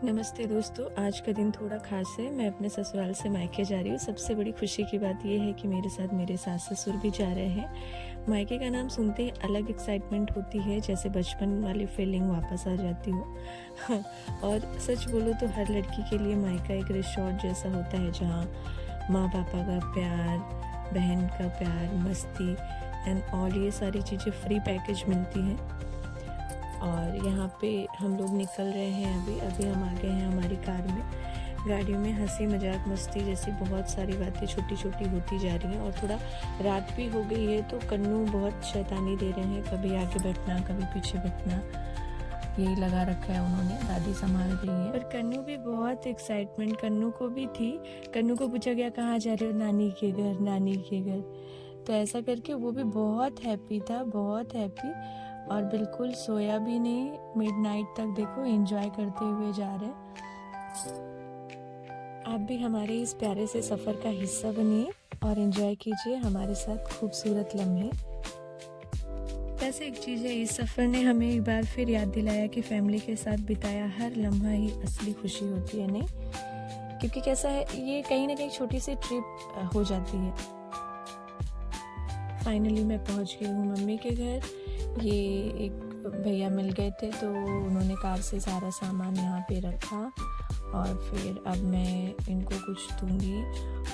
नमस्ते दोस्तों, आज का दिन थोड़ा ख़ास है। मैं अपने ससुराल से मायके जा रही हूँ। सबसे बड़ी खुशी की बात ये है कि मेरे साथ मेरे सास-ससुर भी जा रहे हैं। मायके का नाम सुनते ही अलग एक्साइटमेंट होती है, जैसे बचपन वाली फीलिंग वापस आ जाती हो। और सच बोलूँ तो हर लड़की के लिए मायका एक रिसॉर्ट जैसा होता है, जहाँ माँ-पापा का प्यार, बहन का प्यार, मस्ती एंड और ये सारी चीज़ें फ्री पैकेज मिलती हैं। और यहाँ पे हम लोग निकल रहे हैं। अभी हम आ गए हैं हमारी कार में। गाड़ी में हंसी मजाक मस्ती जैसी बहुत सारी बातें छोटी छोटी होती जा रही हैं। और थोड़ा रात भी हो गई है, तो कन्नू बहुत शैतानी दे रहे हैं, कभी आगे बैठना कभी पीछे बैठना, यही लगा रखा है उन्होंने। दादी संभाल रही है, पर कन्नू भी बहुत एक्साइटमेंट कन्नू को भी थी। कन्नू को पूछा गया कहाँ जा रहे हो, नानी के घर, नानी के घर। तो ऐसा करके वो भी बहुत हैप्पी था, बहुत हैप्पी। और बिल्कुल सोया भी नहीं, मिडनाइट तक देखो एंजॉय करते हुए जा रहे हैं। आप भी हमारे इस प्यारे से सफ़र का हिस्सा बनिए और एंजॉय कीजिए हमारे साथ खूबसूरत लम्हे। वैसे एक चीज़ है, इस सफ़र ने हमें एक बार फिर याद दिलाया कि फैमिली के साथ बिताया हर लम्हा ही असली खुशी होती है, नहीं? क्योंकि कैसा है, ये कहीं ना कहीं छोटी सी ट्रिप हो जाती है। फाइनली मैं पहुंच गई हूँ मम्मी के घर। ये एक भैया मिल गए थे, तो उन्होंने कार से सारा सामान यहाँ पे रखा। और फिर अब मैं इनको कुछ दूंगी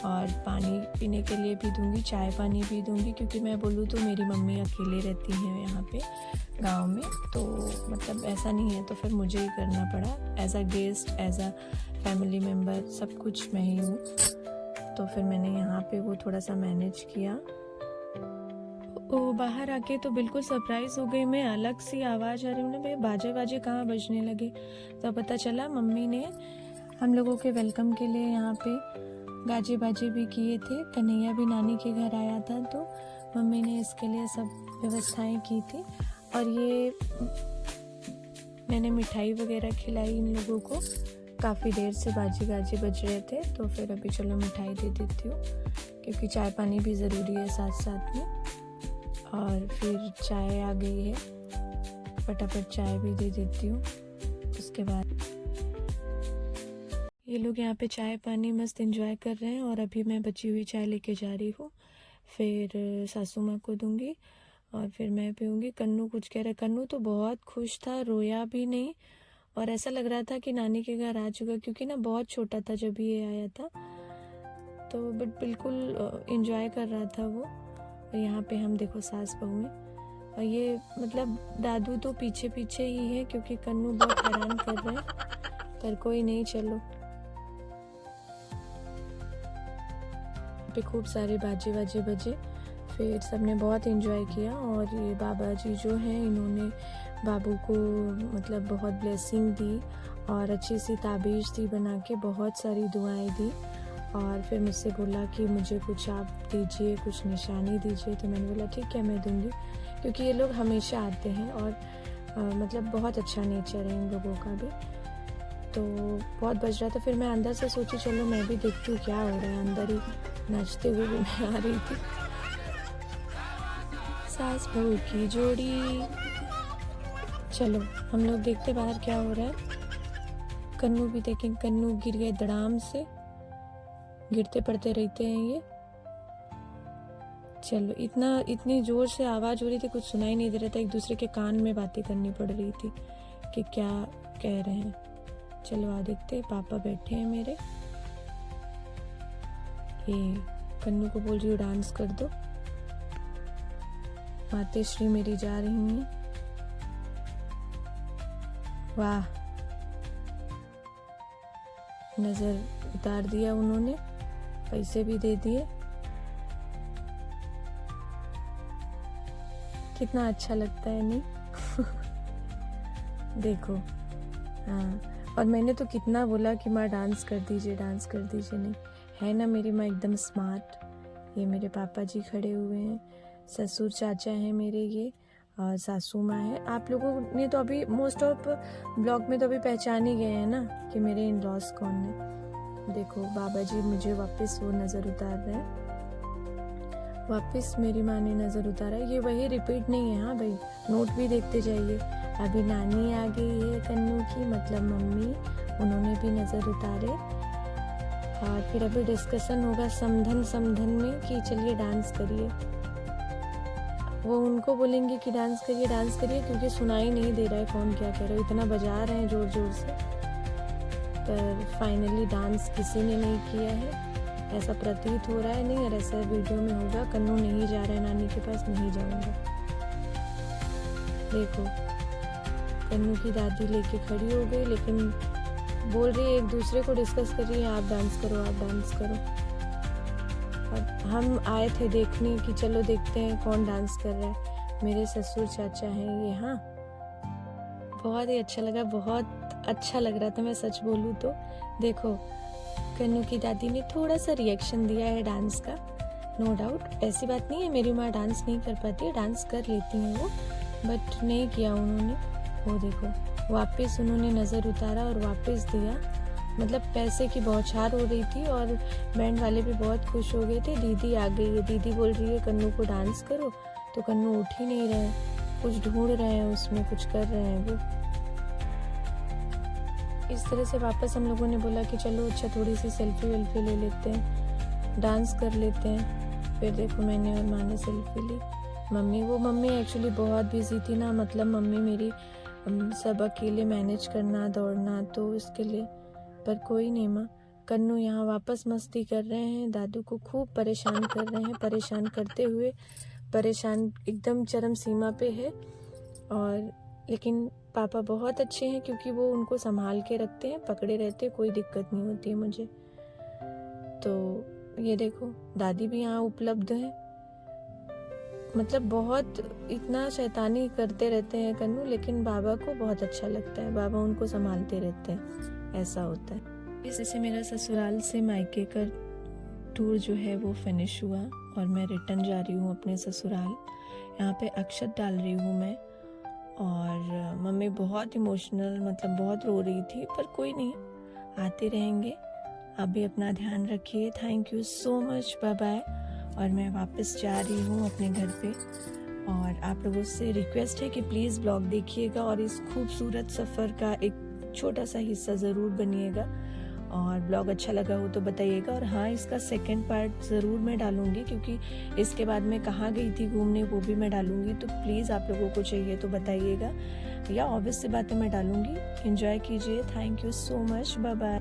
और पानी पीने के लिए भी दूंगी, चाय पानी भी दूंगी। क्योंकि मैं बोलूँ तो मेरी मम्मी अकेले रहती हैं यहाँ पे गांव में, तो मतलब ऐसा नहीं है, तो फिर मुझे ही करना पड़ा। As a guest, as a family member, सब कुछ मैं ही हूँ। तो फिर मैंने यहाँ पे वो थोड़ा सा मैनेज किया। वो बाहर आके तो बिल्कुल सरप्राइज हो गई मैं। अलग सी आवाज़ आ रही है, भाई बाजे बाजे कहाँ बजने लगे। तो पता चला मम्मी ने हम लोगों के वेलकम के लिए यहाँ पे गाजे बाजे भी किए थे। कन्हैया भी नानी के घर आया था, तो मम्मी ने इसके लिए सब व्यवस्थाएं की थी। और ये मैंने मिठाई वगैरह खिलाई इन लोगों को। काफ़ी देर से बाजे गाजे बज रहे थे, तो फिर अभी चलो मिठाई दे देती हूँ, क्योंकि चाय पानी भी ज़रूरी है साथ साथ में। और फिर चाय आ गई है, फटाफट चाय भी दे देती हूँ। उसके बाद ये लोग यहाँ पे चाय पानी मस्त एंजॉय कर रहे हैं। और अभी मैं बची हुई चाय लेके जा रही हूँ, फिर सासू माँ को दूंगी और फिर मैं पीऊँगी। कन्नू कुछ कह रहा है, कन्नू तो बहुत खुश था, रोया भी नहीं। और ऐसा लग रहा था कि नानी के घर आ चुका, क्योंकि ना बहुत छोटा था जब ये आया था। तो बट बिल्कुल एंजॉय कर रहा था वो। यहाँ पे हम देखो सास बहू हैं। और ये मतलब दादू तो पीछे पीछे ही है, क्योंकि कन्नू बहुत हैरान कर रहे हैं। पर कोई नहीं, चलो। पे खूब सारे बाजे बाजे बजे, फिर सबने बहुत एंजॉय किया। और ये बाबा जी जो हैं, इन्होंने बाबू को मतलब बहुत ब्लेसिंग दी और अच्छी सी ताबीज़ दी बना के, बहुत सारी दुआएं दी। और फिर मुझसे बोला कि मुझे कुछ आप दीजिए, कुछ निशानी दीजिए। तो मैंने बोला ठीक है मैं दूंगी, क्योंकि ये लोग हमेशा आते हैं और मतलब बहुत अच्छा नेचर है इन लोगों का भी। तो बहुत बज रहा था, फिर मैं अंदर से सोची चलो मैं भी देखती हूँ क्या हो रहा है। अंदर ही नाचते हुए भी मैं आ रही थी। सास बहू की जोड़ी। चलो हम लोग देखते बाहर क्या हो रहा है। कन्नू भी देखें, कन्नू गिर गए धड़ाम से, गिरते पड़ते रहते हैं ये। चलो, इतनी जोर से आवाज हो रही थी, कुछ सुनाई नहीं दे रहा था। एक दूसरे के कान में बातें करनी पड़ रही थी कि क्या कह रहे हैं। चलो आ देखते। पापा बैठे हैं मेरे, ये कन्नू को बोल रही हूँ डांस कर दो। मातेश्री मेरी जा रही हैं। वाह, नजर उतार दिया उन्होंने, पैसे भी दे दिए। कितना अच्छा लगता है, नहीं? देखो, हाँ। और मैंने तो कितना बोला कि माँ डांस कर दीजिए, डांस कर दीजिए, नहीं है ना मेरी माँ एकदम स्मार्ट। ये मेरे पापा जी खड़े हुए हैं, ससुर चाचा हैं मेरे, ये और सासू माँ है। आप लोगों ने तो अभी मोस्ट ऑफ ब्लॉग में तो अभी पहचान ही गए हैं ना कि मेरे इन लॉज कौन है। देखो बाबा जी मुझे वापस वो नज़र उतार रहे हैं, वापस मेरी माँ ने नज़र उतारा। ये वही रिपीट नहीं है, हाँ भाई, नोट भी देखते जाइए। अभी नानी आ गई है कन्नू की, मतलब मम्मी, उन्होंने भी नज़र उतारे। और फिर अभी डिस्कशन होगा समधन में कि चलिए डांस करिए। वो उनको बोलेंगे कि डांस करिए क्योंकि सुनाई नहीं दे रहा है कौन क्या कह रहा है, इतना बजा रहे हैं ज़ोर ज़ोर से। पर फाइनली डांस किसी ने नहीं किया है, ऐसा प्रतीत हो रहा है। नहीं, और ऐसा वीडियो में होगा। कन्नू नहीं जा रहा है नानी के पास, नहीं जाऊंगा। देखो कन्नू की दादी लेके खड़ी हो गई, लेकिन बोल रही है, एक दूसरे को डिस्कस कर रही है, आप डांस करो आप डांस करो। और हम आए थे देखने कि चलो देखते हैं कौन डांस कर रहा है। मेरे ससुर चाचा हैं ये। हाँ, बहुत ही अच्छा लगा, बहुत अच्छा लग रहा था, मैं सच बोलूँ तो। देखो कन्नू की दादी ने थोड़ा सा रिएक्शन दिया है डांस का, नो डाउट। ऐसी बात नहीं है मेरी माँ डांस नहीं कर पाती है, डांस कर लेती हैं वो, बट नहीं किया उन्होंने। वो देखो वापस उन्होंने नज़र उतारा और वापस दिया। मतलब पैसे की बौछार हो रही थी और बैंड वाले भी बहुत खुश हो गए थे। दीदी आ गई है, दीदी बोल रही है कन्नू को डांस करो, तो कन्नू उठ ही नहीं रहे, कुछ ढूंढ रहे हैं उसमें, कुछ कर रहे हैं वो। इस तरह से वापस हम लोगों ने बोला कि चलो अच्छा थोड़ी सी सेल्फी वेल्फी ले लेते हैं, डांस कर लेते हैं। फिर देखो मैंने और माँ ने सेल्फी ली। मम्मी एक्चुअली बहुत बिजी थी ना, मतलब मम्मी मेरी सब अकेले मैनेज करना दौड़ना, तो इसके लिए। पर कोई नहीं माँ, कन्नू यहाँ वापस मस्ती कर रहे हैं, दादू को खूब परेशान कर रहे हैं, परेशान करते हुए परेशान एकदम चरम सीमा पे है। और लेकिन पापा बहुत अच्छे हैं क्योंकि वो उनको संभाल के रखते हैं, पकड़े रहते, कोई दिक्कत नहीं होती है मुझे। तो ये देखो दादी भी यहाँ उपलब्ध है। मतलब बहुत इतना शैतानी करते रहते हैं कन्नू, लेकिन बाबा को बहुत अच्छा लगता है, बाबा उनको संभालते रहते हैं, ऐसा होता है। इस तरह से मेरा ससुराल से मायके का टूर जो है वो फिनिश हुआ और मैं रिटर्न जा रही हूँ अपने ससुराल। यहाँ पे अक्षत डाल रही हूँ मैं, और मम्मी बहुत इमोशनल, मतलब बहुत रो रही थी, पर कोई नहीं, आते रहेंगे। आप भी अपना ध्यान रखिए। Thank you so much, bye bye. और मैं वापस जा रही हूँ अपने घर पे, और आप लोगों से रिक्वेस्ट है कि प्लीज़ ब्लॉग देखिएगा और इस खूबसूरत सफ़र का एक छोटा सा हिस्सा ज़रूर बनिएगा। और ब्लॉग अच्छा लगा हो तो बताइएगा। और हाँ, इसका सेकंड पार्ट ज़रूर मैं डालूँगी, क्योंकि इसके बाद मैं कहाँ गई थी घूमने वो भी मैं डालूँगी। तो प्लीज़ आप लोगों को चाहिए तो बताइएगा, या ऑब्वियस सी बात है मैं डालूँगी। एंजॉय कीजिए। Thank you so much, bye bye.